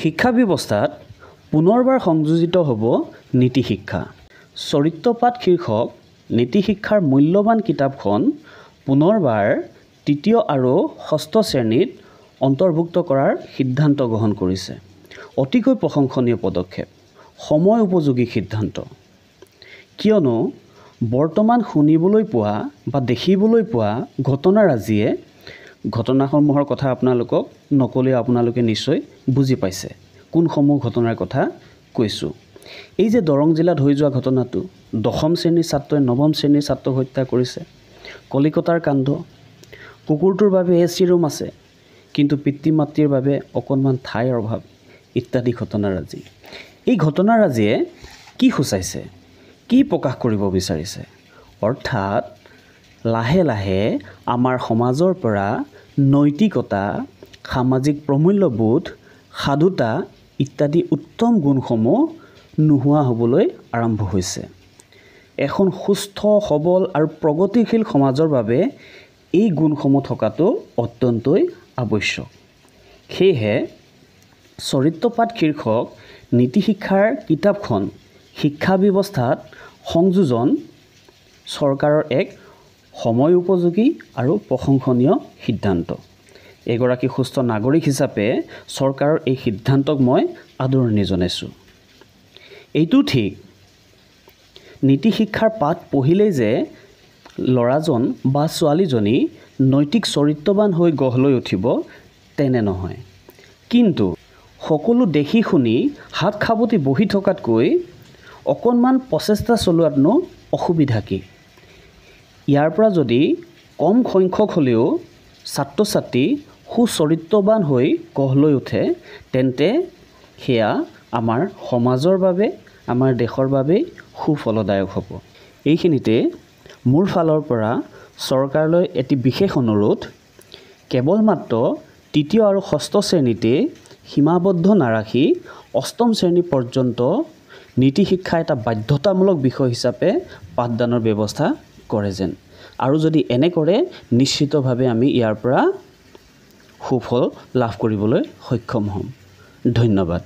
শিক্ষা ব্যৱস্থাত পুনৰবাৰ সংযোজিত হ'ব নীতি শিক্ষা। চৰিত্ৰপাঠ শীৰ্ষক নীতি শিক্ষাৰ মূল্যৱান কিতাপখন পুনৰবাৰ তৃতীয় আৰু ষষ্ঠ শ্ৰেণীত অন্তৰ্ভুক্ত কৰাৰ সিদ্ধান্ত গ্ৰহণ কৰিছে। অতিকৈ প্ৰশংসনীয় পদক্ষেপ, সময় উপযোগী সিদ্ধান্ত। কিয়নো বৰ্তমান শুনিবলৈ পোৱা বা দেখিবলৈ পোৱা ঘটনাৰাজিয়ে ঘটনাসমূহৰ কথা আপোনালোকক নকলেও আপোনালোকে নিশ্চয় বুজি পাইছে কোনসমূহ ঘটনাৰ কথা কৈছোঁ। এই যে দৰং জিলাত হৈ যোৱা ঘটনাটো, 10ম শ্ৰেণীৰ ছাত্ৰই 9ম শ্ৰেণীৰ ছাত্ৰক হত্যা কৰিছে, কলিকতাৰ কাণ্ড, কুকুৰটোৰ বাবে AC ৰুম আছে কিন্তু পিতৃ মাতৃৰ বাবে অকণমান ঠাইৰ অভাৱ ইত্যাদি ঘটনাৰাজি। এই ঘটনাৰাজিয়ে কি সূচাইছে, কি প্ৰকাশ কৰিব বিচাৰিছে? অৰ্থাৎ লাহে লাহে আমাৰ সমাজৰ পৰা নৈতিকতা, সামাজিক প্ৰমূল্যবোধ, সাধুতা ইত্যাদি উত্তম গুণসমূহ নোহোৱা হ'বলৈ আৰম্ভ হৈছে। এখন সুস্থ, সবল আৰু প্ৰগতিশীল সমাজৰ বাবে এই গুণসমূহ থকাটো অত্যন্তই আৱশ্যক। সেয়েহে চৰিত্ৰপাঠ শীৰ্ষক নীতি শিক্ষাৰ কিতাপখন শিক্ষা ব্যৱস্থাত সংযোজন চৰকাৰৰ এক সময় উপযোগী আৰু প্ৰশংসনীয় সিদ্ধান্ত। এগৰাকী সুস্থ নাগৰিক হিচাপে চৰকাৰৰ এই সিদ্ধান্তক মই আদৰণি জনাইছোঁ। এইটো ঠিক, নীতি শিক্ষাৰ পাঠ পঢ়িলেই যে ল'ৰাজন বা ছোৱালীজনী নৈতিক চৰিত্ৰৱান হৈ গঢ় লৈ উঠিব তেনে নহয়। কিন্তু সকলো দেখি শুনি হাত সাৱটি বহি থকাতকৈ অকণমান প্ৰচেষ্টা চলোৱাতনো অসুবিধা কি? ইয়াৰ পৰা যদি কম সংখ্যক হ'লেও ছাত্ৰ ছাত্ৰী সুচৰিত্ৰৱান হৈ গঢ় লৈ উঠে তেন্তে সেয়া আমাৰ সমাজৰ বাবে, আমাৰ দেশৰ বাবেই সুফলদায়ক হ'ব। এইখিনিতে মোৰ ফালৰ পৰা চৰকাৰলৈ এটি বিশেষ অনুৰোধ, কেৱল মাত্ৰ তৃতীয় আৰু ষষ্ঠ শ্ৰেণীতে সীমাবদ্ধ নাৰাখি 8ম শ্ৰেণী পৰ্যন্ত নীতি শিক্ষা এটা বাধ্যতামূলক বিষয় হিচাপে পাঠদানৰ ব্যৱস্থা কৰে যেন। আৰু যদি এনে কৰে নিশ্চিতভাৱে আমি ইয়াৰ পৰা সুফল লাভ কৰিবলৈ সক্ষম হ'ম। ধন্যবাদ।